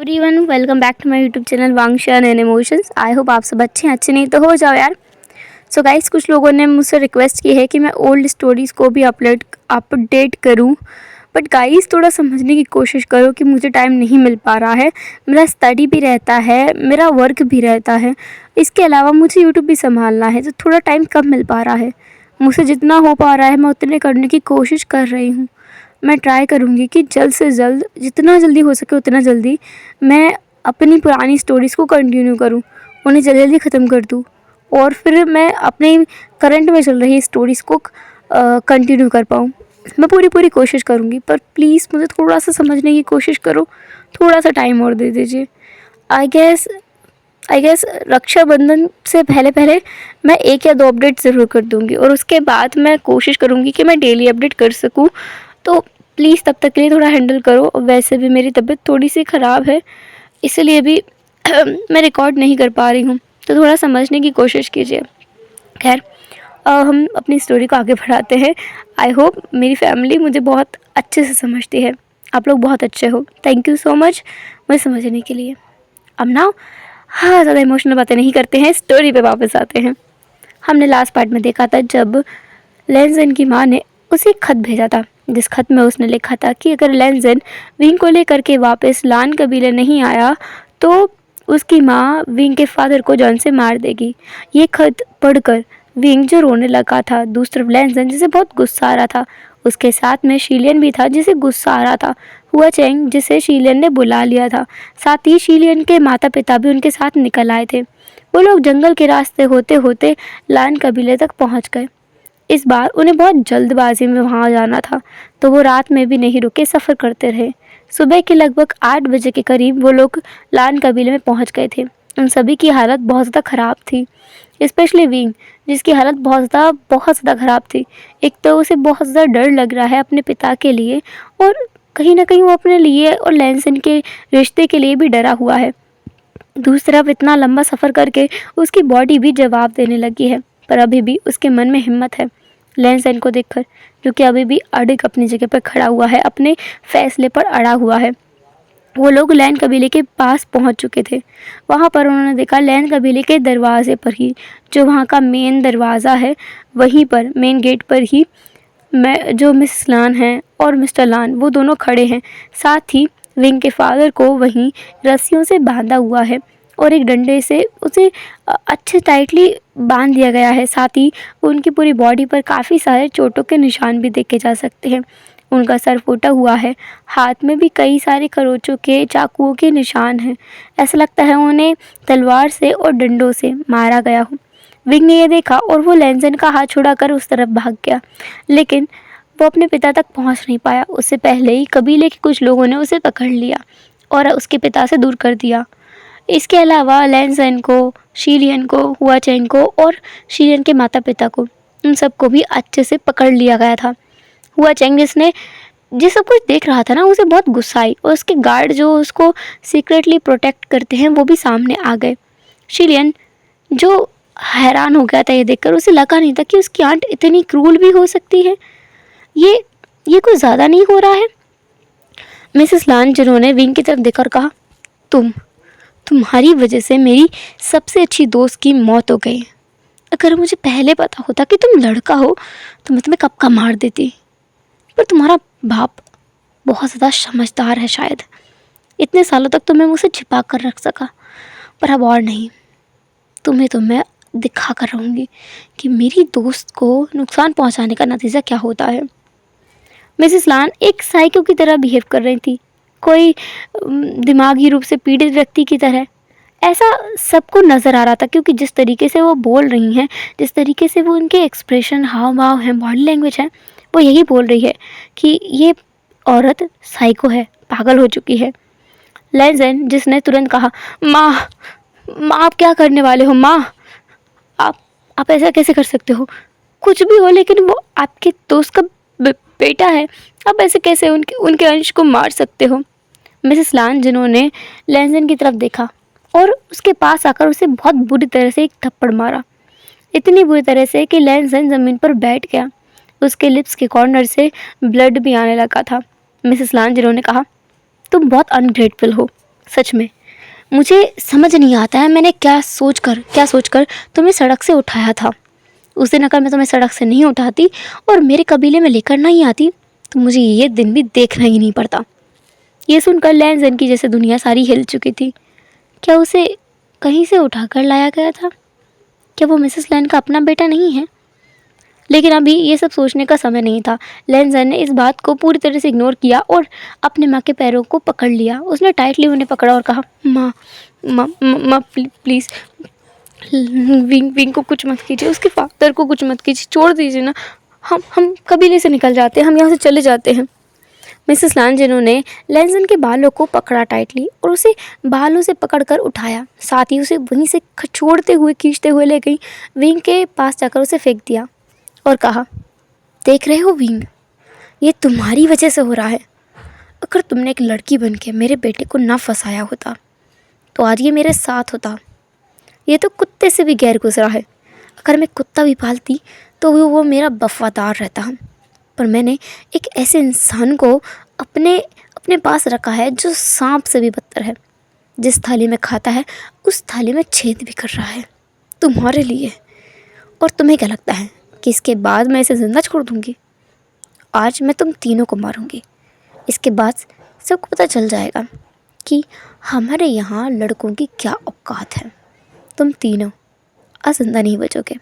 Everyone, welcome back to my YouTube channel Wangshan and emotions. I hope आप सब अच्छे हैं। अच्छे नहीं तो हो जाओ यार। सो गाइस, कुछ लोगों ने मुझसे रिक्वेस्ट की है कि मैं ओल्ड स्टोरीज़ को भी अपडेट करूं, बट गाइस थोड़ा समझने की कोशिश करो कि मुझे टाइम नहीं मिल पा रहा है। मेरा स्टडी भी रहता है, मेरा वर्क भी रहता है, इसके अलावा मुझे यूट्यूब भी संभालना है, तो थोड़ा टाइम कम मिल पा रहा है। मुझसे जितना हो पा रहा है मैं उतने करने की कोशिश कर रही हूँ। मैं ट्राई करूँगी कि जल्द से जल्द, जितना जल्दी हो सके उतना जल्दी मैं अपनी पुरानी स्टोरीज़ को कंटिन्यू करूँ, उन्हें जल्दी जल्दी ख़त्म कर दूँ और फिर मैं अपने करंट में चल रही स्टोरीज़ को कंटिन्यू कर पाऊँ। मैं पूरी कोशिश करूँगी, पर प्लीज़ मुझे थोड़ा सा समझने की कोशिश करो, थोड़ा सा टाइम और दे दीजिए। आई गेस रक्षाबंधन से पहले पहले मैं 1 या 2 अपडेट ज़रूर कर दूँगी और उसके बाद मैं कोशिश करूँगी कि मैं डेली अपडेट कर सकूँ। तो प्लीज़ तब तक के लिए थोड़ा हैंडल करो। वैसे भी मेरी तबीयत थोड़ी सी ख़राब है, इसलिए भी मैं रिकॉर्ड नहीं कर पा रही हूँ, तो थोड़ा समझने की कोशिश कीजिए। खैर, हम अपनी स्टोरी को आगे बढ़ाते हैं। आई होप मेरी फैमिली मुझे बहुत अच्छे से समझती है। आप लोग बहुत अच्छे हो। थैंक यू सो मच मुझे समझने के लिए। अब ना, हाँ, ज़्यादा इमोशनल बातें नहीं करते हैं, स्टोरी पे वापस आते हैं। हमने लास्ट पार्ट में देखा था जब लेंजन की माँ ने उसे एक खत भेजा था, जिस खत में उसने लिखा था कि अगर लेंजन विंग को लेकर के वापस लान कबीले नहीं आया तो उसकी माँ विंग के फादर को जॉन से मार देगी। ये खत पढ़कर विंग जो रोने लगा था, दूसरी तरफ लेंजन जिसे बहुत गुस्सा आ रहा था, उसके साथ में शीलियन भी था जिसे गुस्सा आ रहा था, हुआ चेंग जिसे शीलियन ने बुला लिया था। साथ ही शीलियन के माता पिता भी उनके साथ निकल आए थे। वो लोग जंगल के रास्ते होते होते लान कबीले तक पहुंच गए। इस बार उन्हें बहुत जल्दबाजी में वहां जाना था, तो वो रात में भी नहीं रुके, सफ़र करते रहे। सुबह के लगभग 8 बजे के करीब वो लोग लान कबीले में पहुंच गए थे। उन सभी की हालत बहुत ज़्यादा ख़राब थी, स्पेशली विंग, जिसकी हालत बहुत ज़्यादा ख़राब थी। एक तो उसे बहुत ज़्यादा डर लग रहा है अपने पिता के लिए, और कहीं ना कहीं वो अपने लिए और लेंसन के रिश्ते के लिए भी डरा हुआ है। दूसरी तरफ इतना लंबा सफ़र करके उसकी बॉडी भी जवाब देने लगी है, पर अभी भी उसके मन में हिम्मत है लेंसन को देखकर, जो कि अभी भी अडिग अपनी जगह पर खड़ा हुआ है, अपने फैसले पर अड़ा हुआ है। वो लोग लैन कबीले के पास पहुंच चुके थे। वहां पर उन्होंने देखा लैन कबीले के दरवाजे पर ही, जो वहां का मेन दरवाज़ा है, वहीं पर मेन गेट पर ही जो मिस लान हैं और मिस्टर लान, वो दोनों खड़े हैं। साथ ही विंग के फादर को वहीं रस्सियों से बांधा हुआ है और एक डंडे से उसे अच्छे टाइटली बांध दिया गया है। साथ ही उनकी पूरी बॉडी पर काफ़ी सारे चोटों के निशान भी देखे जा सकते हैं। उनका सर फूटा हुआ है, हाथ में भी कई सारे खरोचों के, चाकुओं के निशान हैं। ऐसा लगता है उन्हें तलवार से और डंडों से मारा गया हो। विंग ने यह देखा और वो लेंजन का हाथ छुड़ाकर उस तरफ भाग गया, लेकिन वो अपने पिता तक पहुंच नहीं पाया। उससे पहले ही कबीले के कुछ लोगों ने उसे पकड़ लिया और उसके पिता से दूर कर दिया। इसके अलावा लेंजन को, शीलियन को, हुआ चेंग को और शीलियन के माता पिता को, उन सबको भी अच्छे से पकड़ लिया गया था। हुआ चेंग जिस सब कुछ देख रहा था ना, उसे बहुत गुस्सा आई और उसके गार्ड जो उसको सीक्रेटली प्रोटेक्ट करते हैं वो भी सामने आ गए। शीलियन जो हैरान हो गया था ये देखकर, उसे लगा नहीं था कि उसकी आंट इतनी क्रूल भी हो सकती है। ये कुछ ज़्यादा नहीं हो रहा है। मिसेस लान, जिन्होंने विंग की तरफ देखकर कहा, तुम्हारी वजह से मेरी सबसे अच्छी दोस्त की मौत हो गई। अगर मुझे पहले पता होता कि तुम लड़का हो तो मैं तुम्हें कब का मार देती। पर तुम्हारा बाप बहुत ज़्यादा समझदार है शायद, इतने सालों तक तुम्हें मुझसे छिपा कर रख सका, पर अब और नहीं। तुम्हें तो मैं दिखा कर रहूँगी कि मेरी दोस्त को नुकसान पहुँचाने का नतीजा क्या होता है। मिसेस लान एक साइको की तरह बिहेव कर रही थी, कोई दिमागी रूप से पीड़ित व्यक्ति की तरह। ऐसा सबको नज़र आ रहा था, क्योंकि जिस तरीके से वो बोल रही हैं, जिस तरीके से वो उनके एक्सप्रेशन, हाव भाव हैं, बॉडी लैंग्वेज है, वो यही बोल रही है कि ये औरत साइको है, पागल हो चुकी है। लेंजन, जिसने तुरंत कहा, माँ आप क्या करने वाले हो? माँ, आप ऐसा कैसे कर सकते हो? कुछ भी हो, लेकिन वो आपके दोस्त का बेटा है, आप ऐसे कैसे उनके अंश को मार सकते हो? मिसेस लान, जिन्होंने लेंजन की तरफ देखा और उसके पास आकर उसे बहुत बुरी तरह से एक थप्पड़ मारा, इतनी बुरी तरह से कि लेंजन ज़मीन पर बैठ गया। उसके लिप्स के कॉर्नर से ब्लड भी आने लगा था। मिसेस लान, जिन्होंने कहा, तुम बहुत अनग्रेटफुल हो, सच में मुझे समझ नहीं आता है मैंने क्या सोचकर तुम्हें सड़क से उठाया था। उस दिन अगर मैं तुम्हें सड़क से नहीं उठाती और मेरे कबीले में लेकर नहीं आती तो मुझे ये दिन भी देखना ही नहीं पड़ता। ये सुनकर लैंजन की जैसे दुनिया सारी हिल चुकी थी। क्या उसे कहीं से उठाकर लाया गया था? क्या वो मिसेस लैन का अपना बेटा नहीं है? लेकिन अभी ये सब सोचने का समय नहीं था। लैंजन ने इस बात को पूरी तरह से इग्नोर किया और अपने माँ के पैरों को पकड़ लिया। उसने टाइटली उन्हें पकड़ा और कहा, माँ माँ माँ प्लीज़, विंग को कुछ मत कीजिए, उसके फादर को कुछ मत कीजिए, छोड़ दीजिए ना, हम कबीले से निकल जाते हैं, हम यहाँ से चले जाते हैं। मिसेस लैंजन ने लैंजन के बालों को पकड़ा टाइटली और उसे बालों से पकड़कर उठाया। साथ ही उसे वहीं से छोड़ते हुए खींचते हुए ले गई। विंग के पास जाकर उसे फेंक दिया और कहा, देख रहे हो विंग, ये तुम्हारी वजह से हो रहा है। अगर तुमने एक लड़की बन के मेरे बेटे को ना फंसाया होता तो आज ये मेरे साथ होता। ये तो कुत्ते से भी गैर गुजरा है। अगर मैं कुत्ता भी पालती तो वो मेरा वफादार रहता। पर मैंने एक ऐसे इंसान को अपने पास रखा है जो सांप से भी बदतर है। जिस थाली में खाता है उस थाली में छेद भी कर रहा है तुम्हारे लिए। और तुम्हें क्या लगता है कि इसके बाद मैं इसे ज़िंदा छोड़ दूँगी? आज मैं तुम तीनों को मारूंगी। इसके बाद सबको पता चल जाएगा कि हमारे यहाँ लड़कों की क्या औकात है। तुम तीनों आज ज़िंदा नहीं बचोगे।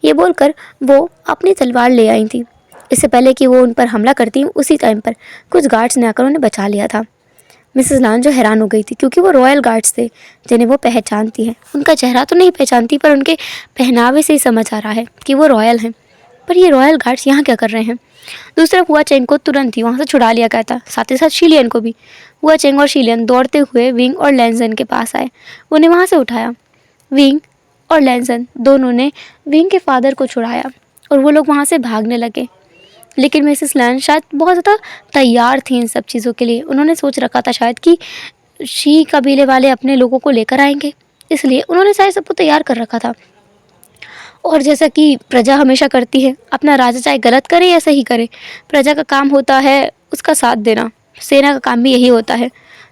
ये बोलकर वो अपनी तलवार ले आई थी। इससे पहले कि वो उन पर हमला करती, उसी टाइम पर कुछ गार्ड्स ने आकर उन्हें बचा लिया था। मिसेस लान जो हैरान हो गई थी क्योंकि वो रॉयल गार्ड्स थे जिन्हें वो पहचानती है। उनका चेहरा तो नहीं पहचानती पर उनके पहनावे से ही समझ आ रहा है कि वो रॉयल हैं। पर ये रॉयल गार्ड्स यहाँ क्या कर रहे हैं? दूसरा हुआ चेंग को तुरंत ही वहाँ से छुड़ा लिया गया था, साथ ही साथ शीलियन को भी। हुआ चेंग और शीलियन दौड़ते हुए विंग और लैंजन के पास आए, उन्हें वहाँ से उठाया। विंग और लैंजन दोनों ने विंग के फादर को छुड़ाया और वो लोग वहाँ से भागने लगे। लेकिन मिसेस लैन शायद बहुत ज़्यादा तैयार थी इन सब चीज़ों के लिए। उन्होंने सोच रखा था शायद कि शी कबीले वाले अपने लोगों को लेकर आएंगे, इसलिए उन्होंने शायद सबको तैयार कर रखा था। और जैसा कि प्रजा हमेशा करती है, अपना राजा चाहे गलत करे या सही करे, प्रजा का काम होता है उसका साथ देना। सेना का काम भी यही होता है।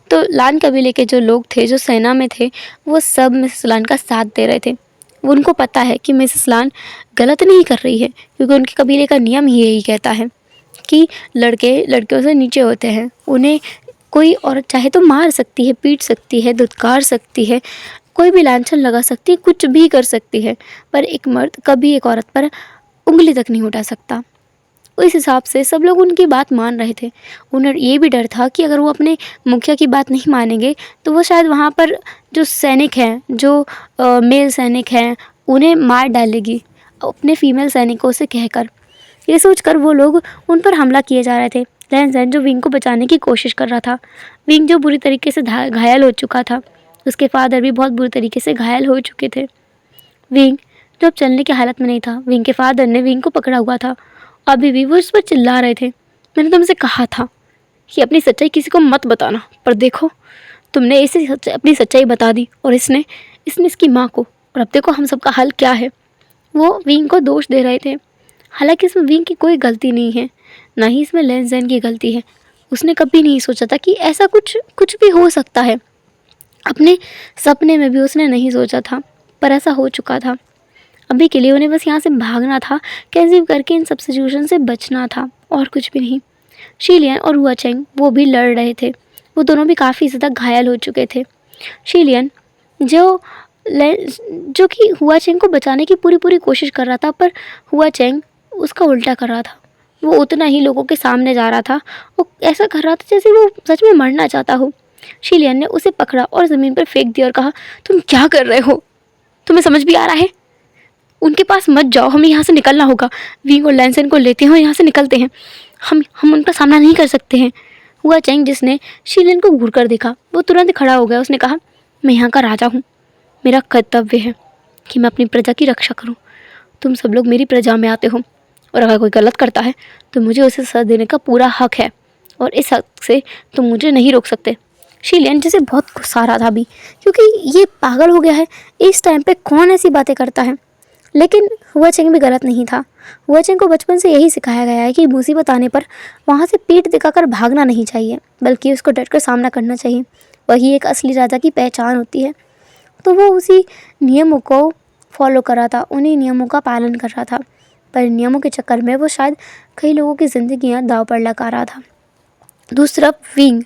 तो लान कबीले के जो लोग थे, जो सेना में थे, वो सब मिसेस लान का साथ दे रहे थे। उनको पता है कि मिसेस लान गलत नहीं कर रही है, क्योंकि उनके कबीले का नियम ही यही कहता है कि लड़के लड़कियों से नीचे होते हैं। उन्हें कोई औरत चाहे तो मार सकती है, पीट सकती है, धुतकार सकती है, कोई भी लांछन लगा सकती है, कुछ भी कर सकती है, पर एक मर्द कभी एक औरत पर उंगली तक नहीं उठा सकता। इस हिसाब से सब लोग उनकी बात मान रहे थे। उन्हें ये भी डर था कि अगर वो अपने मुखिया की बात नहीं मानेंगे तो वो शायद वहाँ पर जो सैनिक हैं, जो मेल सैनिक हैं, उन्हें मार डालेगी अपने फीमेल सैनिकों से कहकर। ये सोचकर वो लोग उन पर हमला किए जा रहे थे। लैंजन जो विंग को बचाने की कोशिश कर रहा था, विंग जो बुरी तरीके से घायल हो चुका था, उसके फादर भी बहुत बुरी तरीके से घायल हो चुके थे। विंग जो अब चलने की हालत में नहीं था, विंग के फादर ने विंग को पकड़ा हुआ था। अभी भी वो इस पर चिल्ला रहे थे, मैंने तुमसे कहा था कि अपनी सच्चाई किसी को मत बताना, पर देखो तुमने इसे अपनी सच्चाई बता दी और इसने इसकी माँ को, और अब देखो हम सबका हाल क्या है। वो विंग को दोष दे रहे थे, हालांकि इसमें विंग की कोई गलती नहीं है, ना ही इसमें लैंजन की गलती है। उसने कभी नहीं सोचा था कि ऐसा कुछ भी हो सकता है। अपने सपने में भी उसने नहीं सोचा था, पर ऐसा हो चुका था। अभी के लिए उन्हें बस यहाँ से भागना था, कैसे भी करके इन सब सिचुएशन से बचना था, और कुछ भी नहीं। शीलियन और हुआ चेंग वो भी लड़ रहे थे। वो दोनों भी काफ़ी ज़्यादा घायल हो चुके थे। शीलियन जो कि हुआ चेंग को बचाने की पूरी कोशिश कर रहा था, पर हुआ चेंग उसका उल्टा कर रहा था। वो उतना ही लोगों के सामने जा रहा था, वो ऐसा कर रहा था जैसे वो सच में मरना चाहता हो। शीलियन ने उसे पकड़ा और ज़मीन पर फेंक दिया और कहा, तुम क्या कर रहे हो? तुम्हें समझ भी आ रहा है? उनके पास मत जाओ, हमें यहाँ से निकलना होगा। विंग और लैंसन को लेते हैं और यहाँ से निकलते हैं। हम उनका सामना नहीं कर सकते हैं। हुआ चेंग जिसने शीलियन को घूर कर देखा, वो तुरंत खड़ा हो गया। उसने कहा, मैं यहाँ का राजा हूँ, मेरा कर्तव्य है कि मैं अपनी प्रजा की रक्षा करूँ। तुम सब लोग मेरी प्रजा में आते हो, और अगर कोई गलत करता है तो मुझे उसे सजा देने का पूरा हक है, और इस हक से तुम मुझे नहीं रोक सकते। शीलियन जिसे बहुत गुस्सा आ रहा था अभी, क्योंकि ये पागल हो गया है। इस टाइम पे कौन ऐसी बातें करता है? लेकिन हुआ चेंग भी गलत नहीं था। हुआ चेंग को बचपन से यही सिखाया गया है कि मुसीबत आने पर वहाँ से पीठ दिखाकर भागना नहीं चाहिए, बल्कि उसको डटकर सामना करना चाहिए। वही एक असली राजा की पहचान होती है। तो वो उसी नियमों को फॉलो कर रहा था, उन्हीं नियमों का पालन कर रहा था, पर नियमों के चक्कर में वो शायद कई लोगों की ज़िंदगियाँ दांव पर लगा रहा था। दूसरा विंग,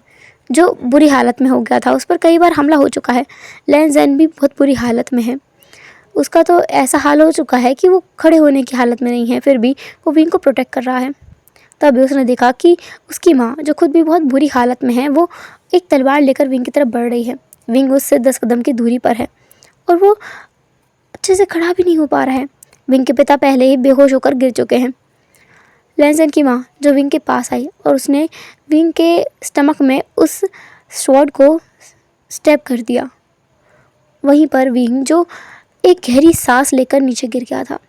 जो बुरी हालत में हो गया था, उस पर कई बार हमला हो चुका है। लैन ज़ेन भी बहुत बुरी हालत में है। उसका तो ऐसा हाल हो चुका है कि वो खड़े होने की हालत में नहीं है, फिर भी वो विंग को प्रोटेक्ट कर रहा है। तभी उसने देखा कि उसकी माँ, जो खुद भी बहुत बुरी हालत में है, वो एक तलवार लेकर विंग की तरफ बढ़ रही है। विंग उससे 10 कदम की दूरी पर है और वो अच्छे से खड़ा भी नहीं हो पा रहा है। विंग के पिता पहले ही बेहोश होकर गिर चुके हैं। लैन ज़ेन की माँ जो विंग के पास आई और उसने विंग के स्टमक में उस स्वॉर्ड को स्टैब कर दिया। वहीं पर विंग जो एक गहरी सांस लेकर नीचे गिर गया था।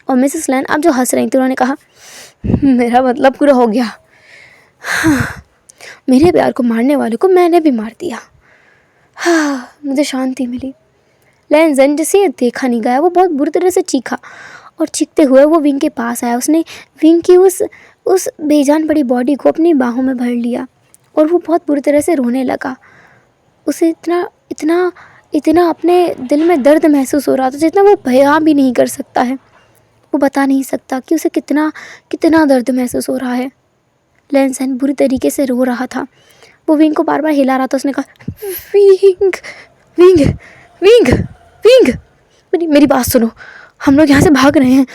और मिसेस लैन अब जो हंस रही थी, उन्होंने कहा, मेरा मतलब पूरा हो गया। हाँ, मेरे प्यार को मारने वाले को मैंने भी मार दिया। हाँ, मुझे शांति मिली। लैन ज़ेन जिसे ये देखा नहीं गया, वो बहुत बुरी तरह से चीखा और चीखते हुए वो विंग के पास आया। उसने विंग की उस बेजान पड़ी बॉडी को अपनी बाहों में भर लिया और वो बहुत बुरी तरह से रोने लगा। उसे इतना इतना इतना अपने दिल में दर्द महसूस हो रहा था जितना वो बयां भी नहीं कर सकता है। वो बता नहीं सकता कि उसे कितना कितना दर्द महसूस हो रहा है। लैन ज़ेन बुरी तरीके से रो रहा था। वो विंग को बार बार हिला रहा था। उसने कहा, विंग विंग विंग विंग, मेरी बात सुनो, हम लोग यहाँ से भाग रहे हैं।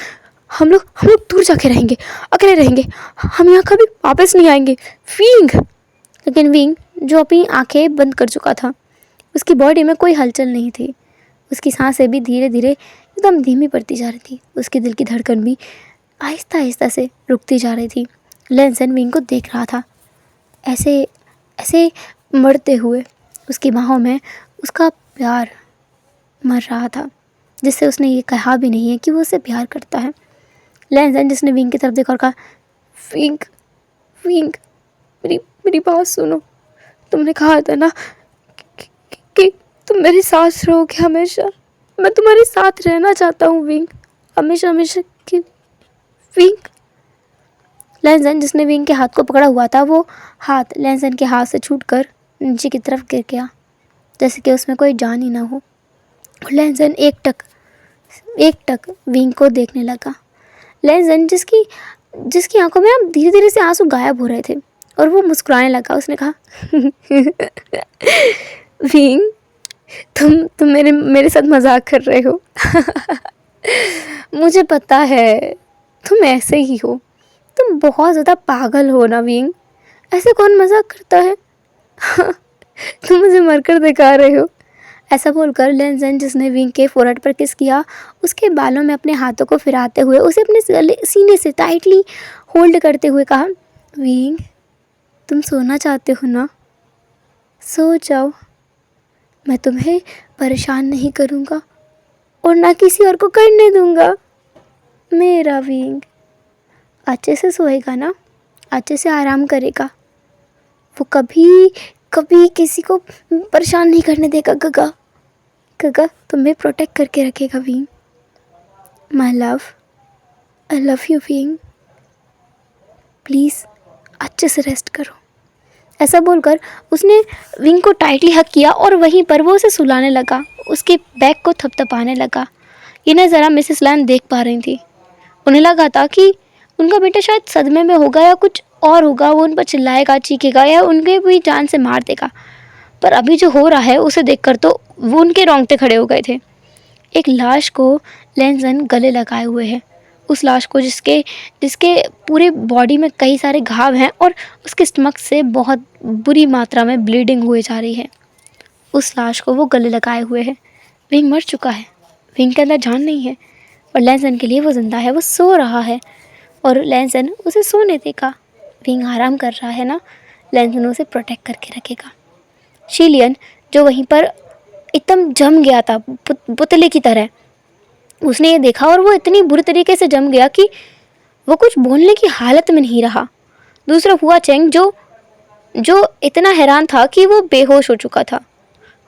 हम लोग दूर जाके रहेंगे, अकेले रहेंगे, हम यहाँ कभी वापस नहीं आएंगे, विंग। लेकिन विंग जो अपनी आंखें बंद कर चुका था, उसकी बॉडी में कोई हलचल नहीं थी। उसकी सांसें भी धीरे धीरे एकदम धीमी पड़ती जा रही थी। उसके दिल की धड़कन भी आहिस्ता आहिस्ता से रुकती जा रही थी। लैन ज़ेन विंग को देख रहा था, ऐसे ऐसे मरते हुए। उसकी बाहों में उसका प्यार मर रहा था, जिससे उसने ये कहा भी नहीं है कि वो उसे प्यार करता है। लैन ज़ेन जिसने विंग की तरफ देखा और कहा, विंग विंग, मेरी बात सुनो। तुमने कहा था ना कि तुम मेरे साथ रहोगे हमेशा। मैं तुम्हारे साथ रहना चाहता हूँ विंग, हमेशा हमेशा की विंग। लैन ज़ेन जिसने विंग के हाथ को पकड़ा हुआ था, वो हाथ लैन ज़ेन के हाथ से छूटकर नीचे की तरफ गिर गया, जैसे कि उसमें कोई जान ही ना हो। लैन ज़ेन एक टक विंग को देखने लगा। लैन ज़ेन जिसकी आंखों में अब धीरे धीरे से आंसू गायब हो रहे थे और वो मुस्कुराने लगा। उसने कहा, विंग, तुम मेरे साथ मजाक कर रहे हो। मुझे पता है तुम ऐसे ही हो, तुम बहुत ज़्यादा पागल हो ना विंग, ऐसे कौन मजाक करता है। तुम मुझे मरकर दिखा रहे हो। ऐसा बोलकर लैन ज़ेन जिसने विंग के फोरहेड पर किस किया, उसके बालों में अपने हाथों को फिराते हुए उसे अपने सीने से टाइटली होल्ड करते हुए कहा, विंग, तुम सोना चाहते हो ना, सो जाओ। मैं तुम्हें परेशान नहीं करूँगा और ना किसी और को करने दूँगा। मेरा विंग अच्छे से सोएगा ना, अच्छे से आराम करेगा, वो कभी किसी को परेशान नहीं करने देगा। गगा तुम्हें प्रोटेक्ट करके रखेगा wing. My love, I love you wing, please अच्छे से रेस्ट करो। ऐसा बोलकर उसने विंग को टाइटली हग किया और वहीं पर वो उसे सुलाने लगा, उसके बैक को थपथपाने लगा। ये नज़ारा मिसेस लैन देख पा रही थी। उन्हें लगा था कि उनका बेटा शायद सदमे में होगा या कुछ और होगा, वो उन पर चिल्लाएगा, चीखेगा या उनके भी जान से मार देगा। पर अभी जो हो रहा है उसे देखकर तो वो उनके रोंगटे खड़े हो गए थे। एक लाश को लैन ज़ेन गले लगाए हुए है, उस लाश को जिसके पूरे बॉडी में कई सारे घाव हैं और उसके स्टमक से बहुत बुरी मात्रा में ब्लीडिंग हुए जा रही है। उस लाश को वो गले लगाए हुए है। विंग मर चुका है, विंग के अंदर जान नहीं है, और लैन ज़ेन के लिए वो जिंदा है, वो सो रहा है और लैन ज़ेन उसे सोने देगा। विंग आराम कर रहा है ना, लैन ज़ेन उसे प्रोटेक्ट करके रखेगा। शिलियन जो वहीं पर एकदम जम गया था पुतले की तरह, उसने ये देखा और वो इतनी बुरी तरीके से जम गया कि वो कुछ बोलने की हालत में नहीं रहा। दूसरा हुआ चेंग जो इतना हैरान था कि वो बेहोश हो चुका था।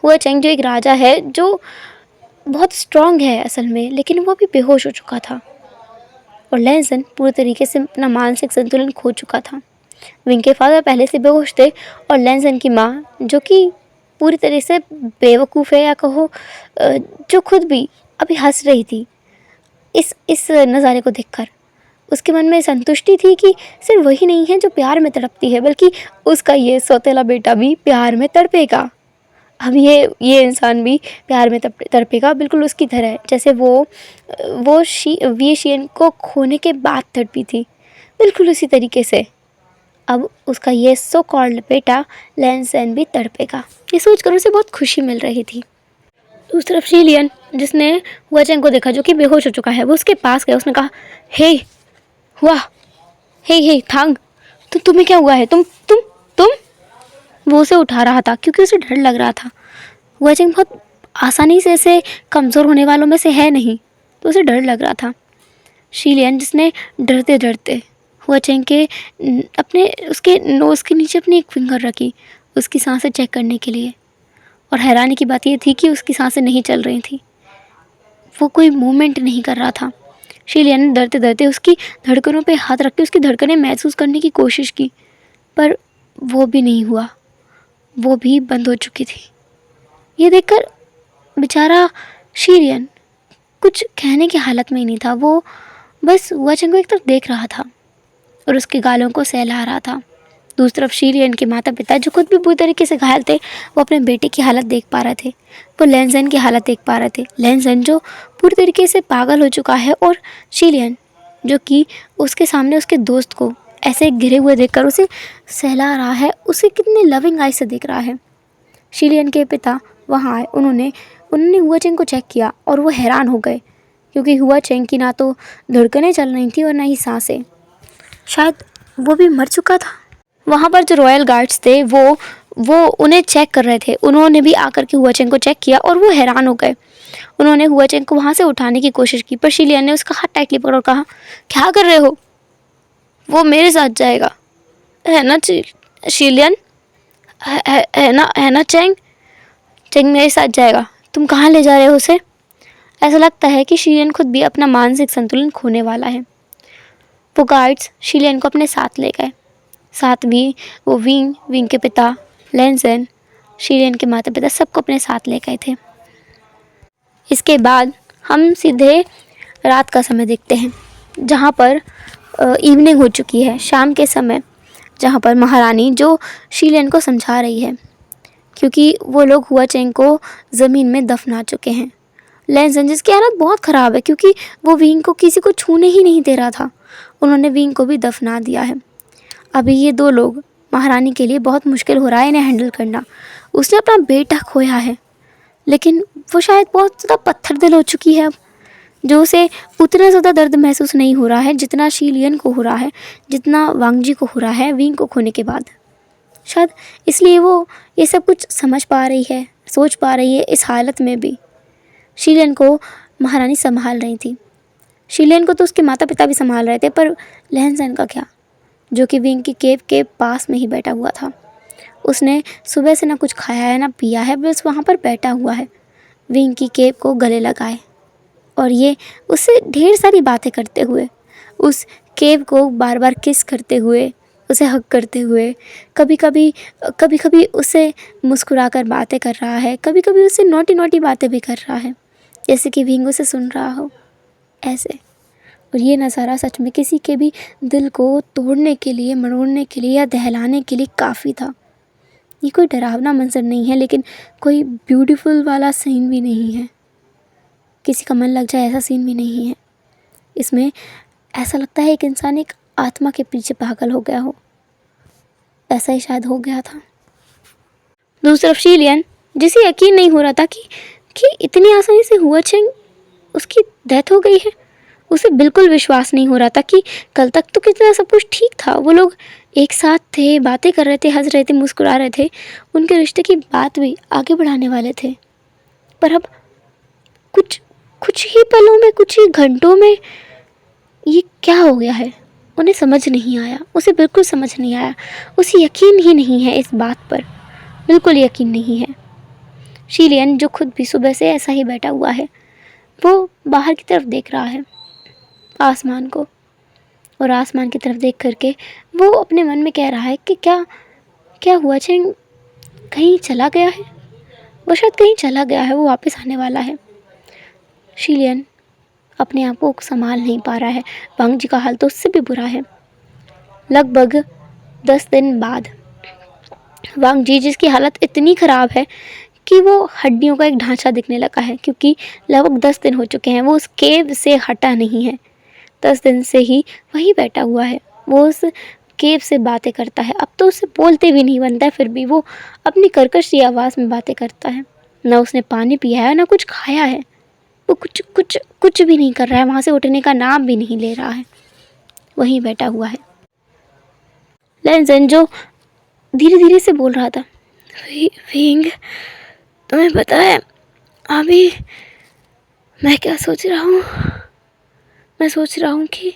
हुआ चेंग जो एक राजा है जो बहुत स्ट्रांग है असल में, लेकिन वो भी बेहोश हो चुका था। और लैन ज़ेन पूरी तरीके से अपना मानसिक संतुलन खो चुका था। विंग के फादर पहले से बेहोश थे और लैन ज़ेन की माँ जो कि पूरी तरह से बेवकूफ़ है, या कहो जो खुद भी अभी हंस रही थी इस नज़ारे को देखकर। उसके मन में संतुष्टि थी कि सिर्फ वही नहीं है जो प्यार में तड़पती है, बल्कि उसका ये सौतेला बेटा भी प्यार में तड़पेगा। अब ये इंसान भी प्यार में तड़पेगा, बिल्कुल उसकी तरह, जैसे वो वी शियन को खोने के बाद तड़पी थी, बिल्कुल उसी तरीके से अब उसका ये सो कॉल्ड बेटा लैनसेन भी तड़पेगा। ये सोचकर उसे बहुत खुशी मिल रही थी। उस तरफ शीलियन, जिसने हुआ चेंग को देखा जो कि बेहोश हो चुका है, वो उसके पास गया। उसने कहा, हे हुआ, हे थांग, तुम्हें क्या हुआ है? तुम वो उसे उठा रहा था क्योंकि उसे डर लग रहा था। हुआ चेंग बहुत आसानी से ऐसे कमज़ोर होने वालों में से है नहीं, तो उसे डर लग रहा था। शीलियन, जिसने डरते डरते हुआ चेंग के उसके नोज़ के नीचे अपनी एक फिंगर रखी उसकी सांसें चेक करने के लिए, और हैरानी की बात यह थी कि उसकी सांसें नहीं चल रही थी, वो कोई मूवमेंट नहीं कर रहा था। शीलियन ने डरते डरते उसकी धड़कनों पे हाथ रख के उसकी धड़कनें महसूस करने की कोशिश की, पर वो भी नहीं हुआ, वो भी बंद हो चुकी थी। ये देखकर बेचारा शीलियन कुछ कहने की हालत में ही नहीं था। वो बस हुआ चेंग को एक तरफ देख रहा था और उसके गालों को सहला रहा था। दूसरी तरफ शीलियन के माता पिता, जो खुद भी बुरी तरीके से घायल थे, वो अपने बेटे की हालत देख पा रहे थे। वो लैनसेन की हालत देख पा रहे थे। लैनसेन जो पूरी तरीके से पागल हो चुका है, और शीलियन जो कि उसके सामने उसके दोस्त को ऐसे गिरे हुए देखकर उसे सहला रहा है, उसे कितने लविंग आई से देख रहा है। शीलियन के पिता वहाँ आए, उन्होंने हुआ चेंग को चेक किया और वो हैरान हो गए, क्योंकि हुआ चेंग की ना तो धड़कनें चल रही थी और ना ही सांसें, शायद वो भी मर चुका था। वहाँ पर जो रॉयल गार्ड्स थे वो उन्हें चेक कर रहे थे। उन्होंने भी आकर के हुआ चेंग को चेक किया और वो हैरान हो गए। उन्होंने हुआ चेंग को वहाँ से उठाने की कोशिश की, पर शीलियन ने उसका हाथ टाइटली पकड़ा और कहा, क्या कर रहे हो? वो मेरे साथ जाएगा, है ना शीलियन? है ना चेंग मेरे साथ जाएगा। तुम कहाँ ले जा रहे हो उसे? ऐसा लगता है कि शीलियन खुद भी अपना मानसिक संतुलन खोने वाला है। वो गार्ड्स शीलियन को अपने साथ ले गए। साथ भी वो विंग के पिता लैनसेन, शीलियन के माता पिता, सबको अपने साथ ले गए थे। इसके बाद हम सीधे रात का समय देखते हैं, जहाँ पर इवनिंग हो चुकी है, शाम के समय, जहाँ पर महारानी जो शीलियन को समझा रही है, क्योंकि वो लोग हुआ चेंग को ज़मीन में दफना चुके हैं। लैनसेन, जिसकी हालत बहुत ख़राब है क्योंकि वो विंग को किसी को छूने ही नहीं दे रहा था, उन्होंने विंग को भी दफना दिया है। अभी ये दो लोग, महारानी के लिए बहुत मुश्किल हो रहा है इन्हें हैंडल करना। उसने अपना बेटा खोया है, लेकिन वो शायद बहुत ज़्यादा पत्थर दिल हो चुकी है अब, जो उसे उतना ज़्यादा दर्द महसूस नहीं हो रहा है जितना शीलियन को हो रहा है, जितना वांगजी को हो रहा है विंग को खोने के बाद। शायद इसलिए वो ये सब कुछ समझ पा रही है, सोच पा रही है। इस हालत में भी शीलियन को महारानी संभाल रही थी। शीलियन को तो उसके माता पिता भी संभाल रहे थे, पर लैनसेन का क्या, जो कि विंग की केव के पास में ही बैठा हुआ था। उसने सुबह से ना कुछ खाया है ना पिया है, बस वहाँ पर बैठा हुआ है, विंग की केव को गले लगाए, और ये उससे ढेर सारी बातें करते हुए, उस केव को बार बार किस करते हुए, उसे हग करते हुए, कभी कभी उसे मुस्कुराकर बातें कर रहा है, कभी कभी उससे नोटी बातें भी कर रहा है, जैसे कि विंग उसे सुन रहा हो ऐसे। और ये नज़ारा सच में किसी के भी दिल को तोड़ने के लिए, मरोड़ने के लिए या दहलाने के लिए काफ़ी था। ये कोई डरावना मंजर नहीं है, लेकिन कोई ब्यूटीफुल वाला सीन भी नहीं है, किसी का मन लग जाए ऐसा सीन भी नहीं है। इसमें ऐसा लगता है एक इंसान एक आत्मा के पीछे पागल हो गया हो, ऐसा ही शायद हो गया था। दूसरी तरफ शीलियन, जिसे यकीन नहीं हो रहा था कि इतनी आसानी से हुआ चेंग उसकी डेथ हो गई है। उसे बिल्कुल विश्वास नहीं हो रहा था कि कल तक तो कितना सब कुछ ठीक था, वो लोग एक साथ थे, बातें कर रहे थे, हंस रहे थे, मुस्कुरा रहे थे, उनके रिश्ते की बात भी आगे बढ़ाने वाले थे। पर अब कुछ ही पलों में, कुछ ही घंटों में ये क्या हो गया है, उन्हें समझ नहीं आया। उसे बिल्कुल समझ नहीं आया, उसे यकीन ही नहीं है, इस बात पर बिल्कुल यकीन नहीं है। शीलियन, जो खुद भी सुबह से ऐसा ही बैठा हुआ है, वो बाहर की तरफ देख रहा है, आसमान को, और आसमान की तरफ देख करके वो अपने मन में कह रहा है कि क्या हुआ चेंग कहीं चला गया है, वो शायद कहीं चला गया है, वो वापस आने वाला है। शिलियन अपने आप को संभाल नहीं पा रहा है। वांग जी का हाल तो उससे भी बुरा है। लगभग 10 दिन बाद वांग जी, जिसकी हालत इतनी ख़राब है कि वो हड्डियों का एक ढांचा दिखने लगा है, क्योंकि लगभग 10 दिन हो चुके हैं वो उस केव से हटा नहीं है। 10 दिन से ही वहीं बैठा हुआ है। वो उस केव से बातें करता है। अब तो उससे बोलते भी नहीं बनता है, फिर भी वो अपनी कर्कश सी आवाज़ में बातें करता है। ना उसने पानी पिया है, ना कुछ खाया है। वो कुछ भी नहीं कर रहा है, वहाँ से उठने का नाम भी नहीं ले रहा है, वहीं बैठा हुआ है। लैंसन जो धीरे धीरे से बोल रहा था, विंग, तुम्हें पता है अभी मैं क्या सोच रहा हूँ? मैं सोच रहा हूँ कि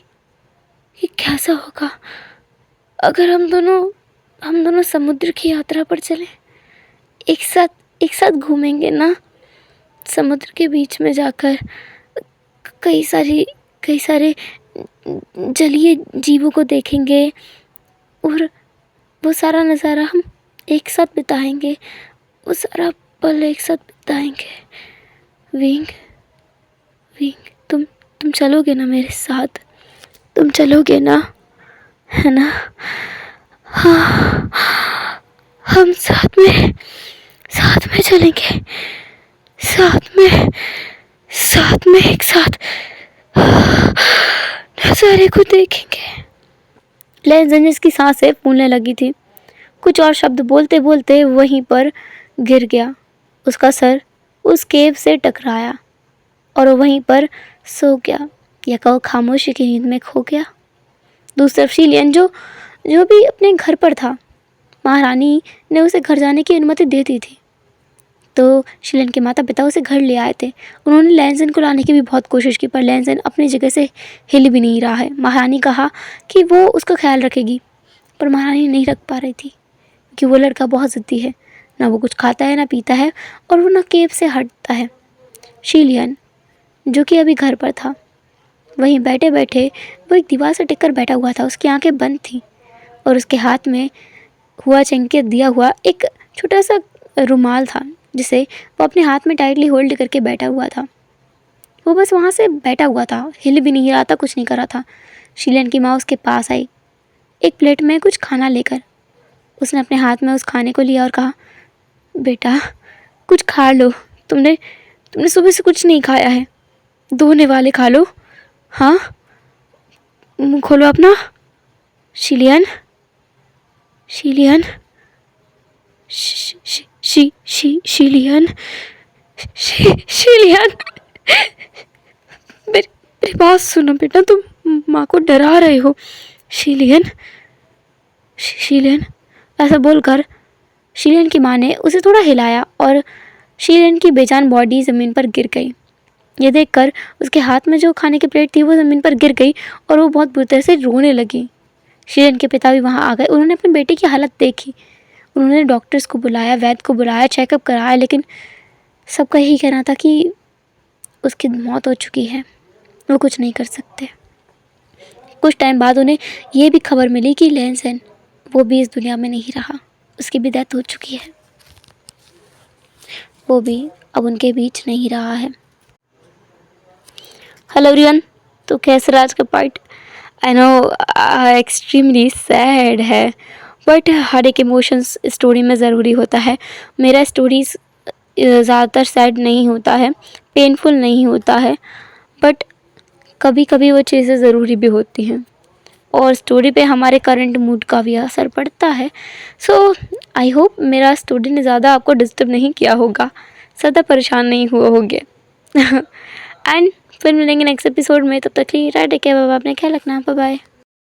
कैसा होगा अगर हम दोनों समुद्र की यात्रा पर चलें। एक साथ घूमेंगे ना, समुद्र के बीच में जाकर कई सारे जलीय जीवों को देखेंगे और वो सारा नज़ारा हम एक साथ बिताएंगे, वो सारा पल एक साथ बिताएंगे। विंग, तुम चलोगे ना मेरे साथ? तुम चलोगे ना, है ना? हाँ, हम साथ में चलेंगे, साथ में एक साथ नज़ारे को देखेंगे। लैंसन, जिसकी सांसें फूलने लगी थी, कुछ और शब्द बोलते बोलते वहीं पर गिर गया। उसका सर उस केव से टकराया और वो वहीं पर सो गया, या कहो खामोशी की नींद में खो गया। दूसरी तरफ शिलियन जो भी अपने घर पर था, महारानी ने उसे घर जाने की अनुमति दे दी थी, तो शिलियन के माता पिता उसे घर ले आए थे। उन्होंने लैंसन को लाने की भी बहुत कोशिश की, पर लैंसन अपनी जगह से हिल भी नहीं रहा है। महारानी कहा कि वो उसका ख्याल रखेगी, पर महारानी नहीं रख पा रही थी, क्योंकि वो लड़का बहुत ज़िद्दी है। ना वो कुछ खाता है, ना पीता है, और वो ना केव से हटता है। शिलियन, जो कि अभी घर पर था, वहीं बैठे बैठे वो एक दीवार से टिक कर बैठा हुआ था। उसकी आंखें बंद थीं और उसके हाथ में हुआ चंके दिया हुआ एक छोटा सा रुमाल था, जिसे वो अपने हाथ में टाइटली होल्ड करके बैठा हुआ था। वो बस वहाँ से बैठा हुआ था, हिल भी नहीं रहा था, कुछ नहीं कर रहा था। शिलियन की माँ उसके पास आई, एक प्लेट में कुछ खाना लेकर। उसने अपने हाथ में उस खाने को लिया और कहा, बेटा कुछ खा लो, तुमने सुबह से कुछ नहीं खाया है, 2 निवाले खा लो। हाँ, मुँह खोलो अपना। शिलियन, शिलियन, शिलियन, शिलियन, मेरी बात सुनो बेटा, तुम माँ को डरा रहे हो। शिलियन, ऐसा बोलकर शिलियन की माँ ने उसे थोड़ा हिलाया और शिलियन की बेजान बॉडी ज़मीन पर गिर गई। ये देखकर उसके हाथ में जो खाने की प्लेट थी वो ज़मीन पर गिर गई और वो बहुत बुरी तरह से रोने लगी। शिलियन के पिता भी वहाँ आ गए। उन्होंने अपने बेटे की हालत देखी, उन्होंने डॉक्टर्स को बुलाया, वैद्य को बुलाया, चेकअप कराया, लेकिन सबका यही कहना था कि उसकी मौत हो चुकी है, वो कुछ नहीं कर सकते। कुछ टाइम बाद उन्हें ये भी खबर मिली कि लैंसन, वो भी इस दुनिया में नहीं रहा, उसकी भी डेथ हो चुकी है, वो भी अब उनके बीच नहीं रहा है। हेलो एवरीवन, तो कैसे रहा आज का part? I know extremely sad है, बट हर एक इमोशंस स्टोरी में ज़रूरी होता है। मेरा स्टोरीज़ ज़्यादातर सैड नहीं होता है, पेनफुल नहीं होता है, बट कभी कभी वो चीज़ें ज़रूरी भी होती हैं और स्टोरी पे हमारे करंट मूड का भी असर पड़ता है। सो आई होप मेरा स्टोरी ने ज़्यादा आपको डिस्टर्ब नहीं किया होगा, ज़्यादा परेशान नहीं हुए होंगे। एंड फिर मिलेंगे नेक्स्ट एपिसोड में, तब तक के लिए टेक केयर, बाय बाय, अपना ख्याल रखना, बाय बाय।